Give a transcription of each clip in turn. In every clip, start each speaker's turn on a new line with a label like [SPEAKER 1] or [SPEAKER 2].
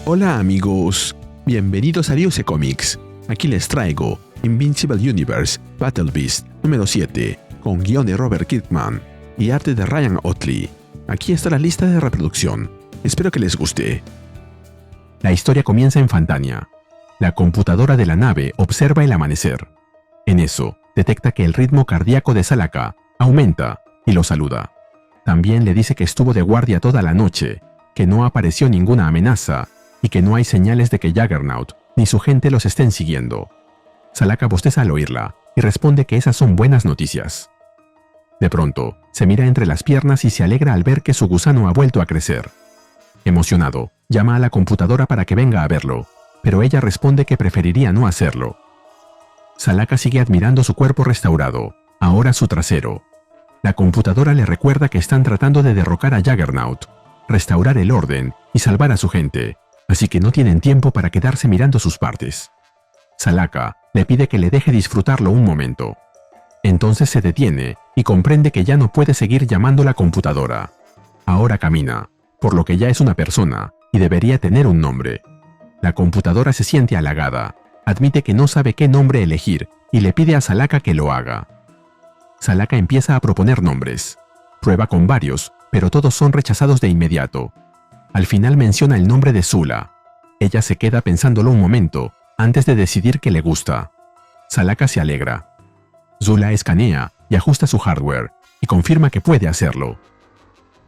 [SPEAKER 1] Hola amigos, bienvenidos a Ryusei Comics. Aquí les traigo Invincible Universe Battle Beast número 7, con guion de Robert Kirkman y arte de Ryan Ottley. Aquí está la lista de reproducción. Espero que les guste. La historia comienza en Fantania. La computadora de la nave observa el amanecer. En eso, detecta que el ritmo cardíaco de Salaka aumenta y lo saluda. También le dice que estuvo de guardia toda la noche, que no apareció ninguna amenaza y que no hay señales de que Juggernaut ni su gente los estén siguiendo. Salaka bosteza al oírla y responde que esas son buenas noticias. De pronto, se mira entre las piernas y se alegra al ver que su gusano ha vuelto a crecer. Emocionado, llama a la computadora para que venga a verlo, pero ella responde que preferiría no hacerlo. Salaka sigue admirando su cuerpo restaurado, ahora su trasero. La computadora le recuerda que están tratando de derrocar a Juggernaut, restaurar el orden y salvar a su gente, así que no tienen tiempo para quedarse mirando sus partes. Salaka le pide que le deje disfrutarlo un momento. Entonces se detiene y comprende que ya no puede seguir llamando la computadora. Ahora camina, por lo que ya es una persona y debería tener un nombre. La computadora se siente halagada, admite que no sabe qué nombre elegir y le pide a Salaka que lo haga. Salaka empieza a proponer nombres. Prueba con varios, pero todos son rechazados de inmediato. Al final menciona el nombre de Zula. Ella se queda pensándolo un momento antes de decidir que le gusta. Salaka se alegra. Zula escanea y ajusta su hardware y confirma que puede hacerlo.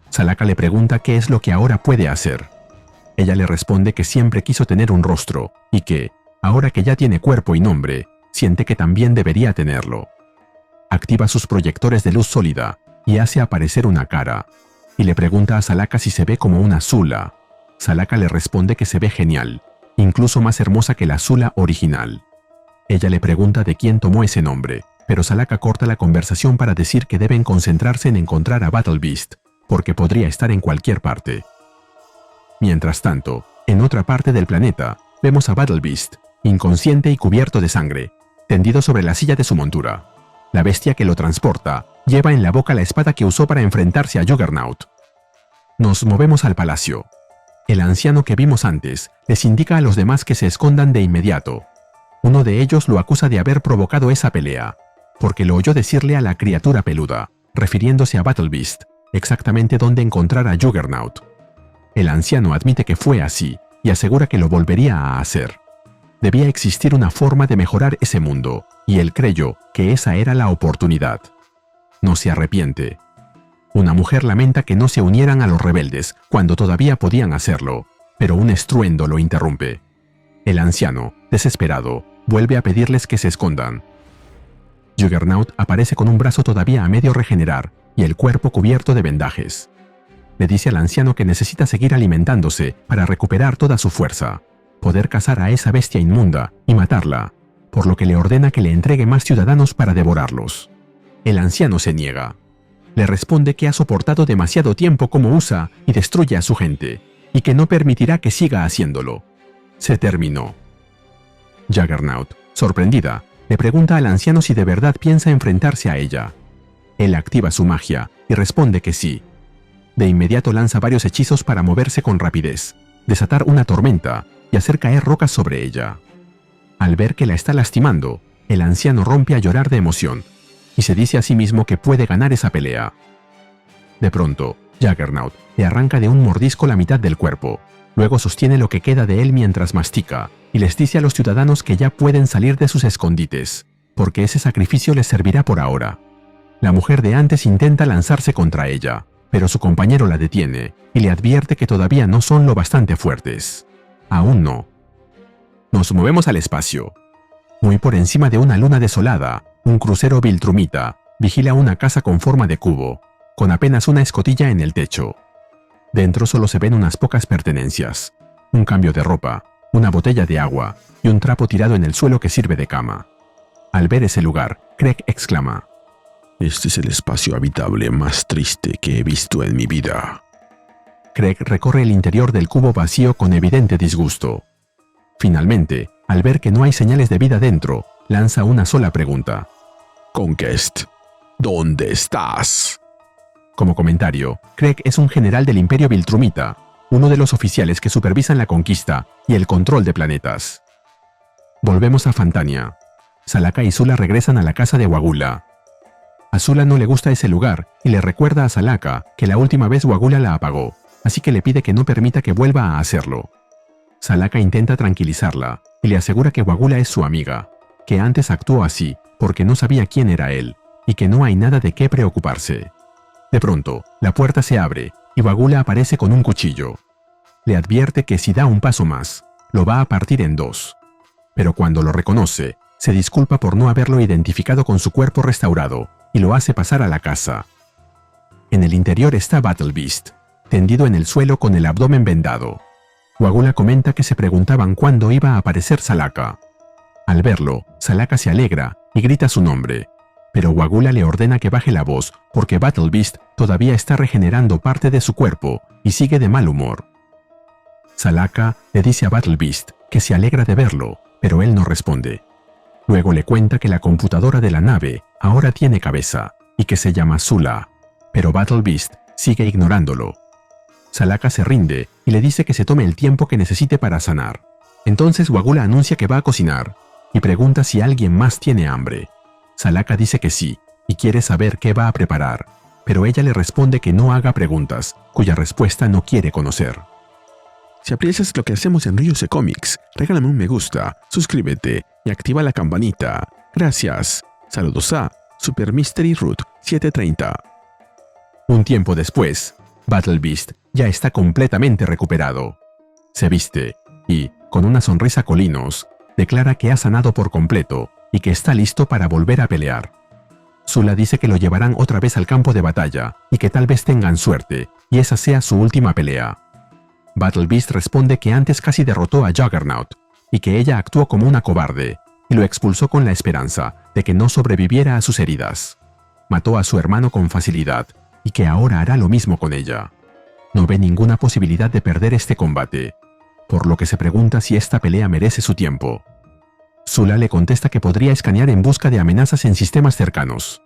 [SPEAKER 1] Salaka le pregunta qué es lo que ahora puede hacer. Ella le responde que siempre quiso tener un rostro y que, ahora que ya tiene cuerpo y nombre, siente que también debería tenerlo. Activa sus proyectores de luz sólida y hace aparecer una cara, y le pregunta a Salaka si se ve como una Zula. Salaka le responde que se ve genial, incluso más hermosa que la Zula original. Ella le pregunta de quién tomó ese nombre, pero Salaka corta la conversación para decir que deben concentrarse en encontrar a Battle Beast, porque podría estar en cualquier parte. Mientras tanto, en otra parte del planeta, vemos a Battle Beast, inconsciente y cubierto de sangre, tendido sobre la silla de su montura. La bestia que lo transporta lleva en la boca la espada que usó para enfrentarse a Juggernaut. Nos movemos al palacio. El anciano que vimos antes les indica a los demás que se escondan de inmediato. Uno de ellos lo acusa de haber provocado esa pelea, porque lo oyó decirle a la criatura peluda, refiriéndose a Battle Beast, exactamente dónde encontrar a Juggernaut. El anciano admite que fue así y asegura que lo volvería a hacer. Debía existir una forma de mejorar ese mundo, y él creyó que esa era la oportunidad. No se arrepiente. Una mujer lamenta que no se unieran a los rebeldes cuando todavía podían hacerlo, pero un estruendo lo interrumpe. El anciano, desesperado, vuelve a pedirles que se escondan. Juggernaut aparece con un brazo todavía a medio regenerar y el cuerpo cubierto de vendajes. Le dice al anciano que necesita seguir alimentándose para recuperar toda su fuerza, poder cazar a esa bestia inmunda y matarla, por lo que le ordena que le entregue más ciudadanos para devorarlos. El anciano se niega. Le responde que ha soportado demasiado tiempo como usa y destruye a su gente, y que no permitirá que siga haciéndolo. Se terminó. Juggernaut, sorprendida, le pregunta al anciano si de verdad piensa enfrentarse a ella. Él activa su magia y responde que sí. De inmediato lanza varios hechizos para moverse con rapidez, desatar una tormenta y hacer caer rocas sobre ella. Al ver que la está lastimando, el anciano rompe a llorar de emoción y se dice a sí mismo que puede ganar esa pelea. De pronto, Juggernaut le arranca de un mordisco la mitad del cuerpo, luego sostiene lo que queda de él mientras mastica y les dice a los ciudadanos que ya pueden salir de sus escondites, porque ese sacrificio les servirá por ahora. La mujer de antes intenta lanzarse contra ella, pero su compañero la detiene y le advierte que todavía no son lo bastante fuertes. Aún no. Nos movemos al espacio. Muy por encima de una luna desolada, un crucero viltrumita vigila una casa con forma de cubo, con apenas una escotilla en el techo. Dentro solo se ven unas pocas pertenencias, un cambio de ropa, una botella de agua y un trapo tirado en el suelo que sirve de cama. Al ver ese lugar, Craig exclama:
[SPEAKER 2] «Este es el espacio habitable más triste que he visto en mi vida».
[SPEAKER 1] Craig recorre el interior del cubo vacío con evidente disgusto. Finalmente, al ver que no hay señales de vida dentro, lanza una sola pregunta:
[SPEAKER 2] «Conquest, ¿dónde estás?»
[SPEAKER 1] Como comentario, Craig es un general del Imperio Viltrumita. uno de los oficiales que supervisan la conquista y el control de planetas. Volvemos a Fantania. Salaka y Zula regresan a la casa de Wagula. A Zula no le gusta ese lugar y le recuerda a Salaka que la última vez Wagula la apagó, así que le pide que no permita que vuelva a hacerlo. Salaka intenta tranquilizarla y le asegura que Wagula es su amiga, que antes actuó así porque no sabía quién era él y que no hay nada de qué preocuparse. De pronto, la puerta se abre y Wagula aparece con un cuchillo. Le advierte que si da un paso más, lo va a partir en dos. Pero cuando lo reconoce, se disculpa por no haberlo identificado con su cuerpo restaurado y lo hace pasar a la casa. En el interior está Battle Beast, tendido en el suelo con el abdomen vendado. Wagula comenta que se preguntaban cuándo iba a aparecer Salaka. Al verlo, Salaka se alegra y grita su nombre, pero Wagula le ordena que baje la voz porque Battle Beast todavía está regenerando parte de su cuerpo y sigue de mal humor. Salaka le dice a Battle Beast que se alegra de verlo, pero él no responde. Luego le cuenta que la computadora de la nave ahora tiene cabeza y que se llama Zula, pero Battle Beast sigue ignorándolo. Salaka se rinde y le dice que se tome el tiempo que necesite para sanar. Entonces Wagula anuncia que va a cocinar y pregunta si alguien más tiene hambre. Salaka dice que sí y quiere saber qué va a preparar, pero ella le responde que no haga preguntas, cuya respuesta no quiere conocer.
[SPEAKER 2] Si aprecias lo que hacemos en Ryuse Comics, regálame un me gusta, suscríbete y activa la campanita. Gracias. Saludos a Super Mystery Root 730.
[SPEAKER 1] Un tiempo después, Battle Beast ya está completamente recuperado. Se viste y, con una sonrisa colinos, declara que ha sanado por completo y que está listo para volver a pelear. Zula dice que lo llevarán otra vez al campo de batalla y que tal vez tengan suerte y esa sea su última pelea. Battle Beast responde que antes casi derrotó a Juggernaut y que ella actuó como una cobarde y lo expulsó con la esperanza de que no sobreviviera a sus heridas. Mató a su hermano con facilidad y que ahora hará lo mismo con ella. No ve ninguna posibilidad de perder este combate, por lo que se pregunta si esta pelea merece su tiempo. Zula le contesta que podría escanear en busca de amenazas en sistemas cercanos.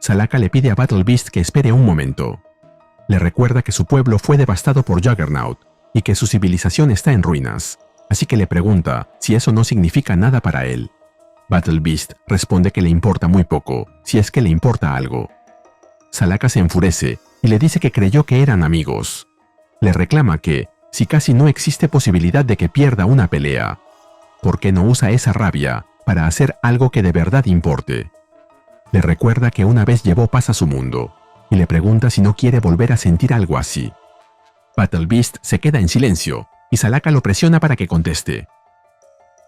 [SPEAKER 1] Salaka le pide a Battle Beast que espere un momento. Le recuerda que su pueblo fue devastado por Juggernaut y que su civilización está en ruinas, así que le pregunta si eso no significa nada para él. Battle Beast responde que le importa muy poco, si es que le importa algo. Salaka se enfurece y le dice que creyó que eran amigos. Le reclama que, si casi no existe posibilidad de que pierda una pelea, ¿por qué no usa esa rabia para hacer algo que de verdad importe? Le recuerda que una vez llevó paz a su mundo y le pregunta si no quiere volver a sentir algo así. Battle Beast se queda en silencio y Salaka lo presiona para que conteste.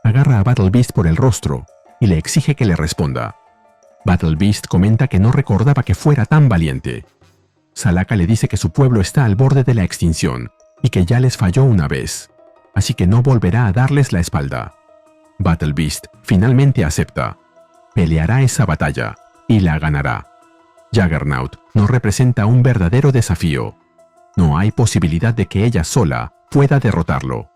[SPEAKER 1] Agarra a Battle Beast por el rostro y le exige que le responda. Battle Beast comenta que no recordaba que fuera tan valiente. Salaka le dice que su pueblo está al borde de la extinción y que ya les falló una vez, así que no volverá a darles la espalda. Battle Beast finalmente acepta. Peleará esa batalla y la ganará. Juggernaut no representa un verdadero desafío. No hay posibilidad de que ella sola pueda derrotarlo.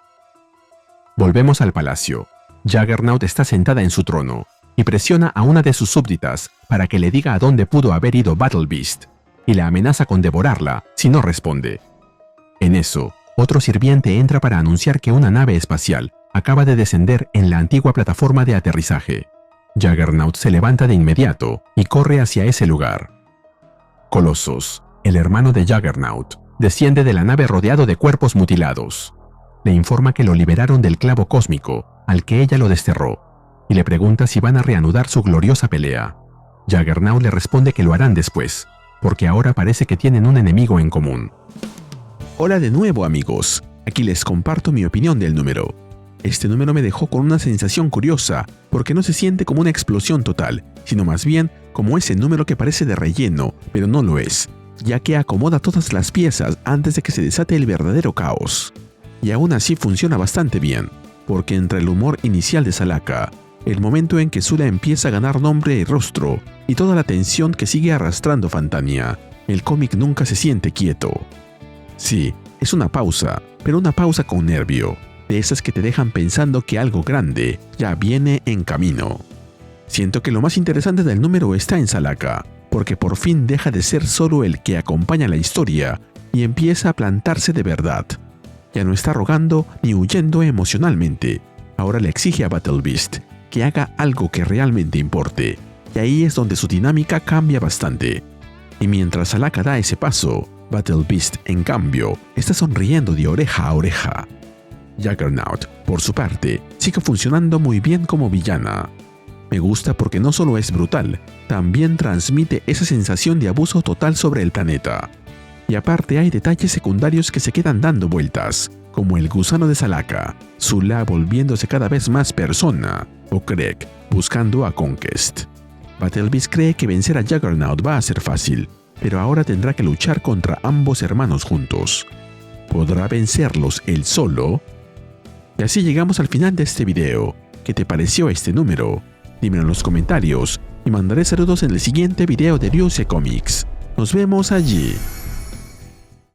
[SPEAKER 1] Volvemos al palacio. Juggernaut está sentada en su trono y presiona a una de sus súbditas para que le diga a dónde pudo haber ido Battle Beast y la amenaza con devorarla si no responde. En eso, otro sirviente entra para anunciar que una nave espacial acaba de descender en la antigua plataforma de aterrizaje. Juggernaut se levanta de inmediato y corre hacia ese lugar. Colossus, el hermano de Juggernaut, desciende de la nave rodeado de cuerpos mutilados. Le informa que lo liberaron del clavo cósmico al que ella lo desterró y le pregunta si van a reanudar su gloriosa pelea. Juggernaut le responde que lo harán después, porque ahora parece que tienen un enemigo en común.
[SPEAKER 2] Hola de nuevo amigos, aquí les comparto mi opinión del número. Este número me dejó con una sensación curiosa, porque no se siente como una explosión total, sino más bien como ese número que parece de relleno, pero no lo es, ya que acomoda todas las piezas antes de que se desate el verdadero caos. Y aún así funciona bastante bien, porque entre el humor inicial de Salaka, el momento en que Zula empieza a ganar nombre y rostro, y toda la tensión que sigue arrastrando Fantania, el cómic nunca se siente quieto. Sí, es una pausa, pero una pausa con nervio, de esas que te dejan pensando que algo grande ya viene en camino. Siento que lo más interesante del número está en Salaka, porque por fin deja de ser solo el que acompaña la historia
[SPEAKER 1] y empieza a plantarse de verdad. Ya no está rogando ni huyendo emocionalmente. Ahora le exige a Battle Beast que haga algo que realmente importe, y ahí es donde su dinámica cambia bastante. Y mientras Alaka da ese paso, Battle Beast, en cambio, está sonriendo de oreja a oreja. Juggernaut, por su parte, sigue funcionando muy bien como villana. Me gusta porque no solo es brutal, también transmite esa sensación de abuso total sobre el planeta. Y aparte hay detalles secundarios que se quedan dando vueltas, como el gusano de Salaka, Zula volviéndose cada vez más persona, o Craig buscando a Conquest. Battle Beast cree que vencer a Juggernaut va a ser fácil, pero ahora tendrá que luchar contra ambos hermanos juntos. ¿Podrá vencerlos él solo? Y así llegamos al final de este video. ¿Qué te pareció este número? Dímelo en los comentarios y mandaré saludos en el siguiente video de Ryusei Comics. Nos vemos allí.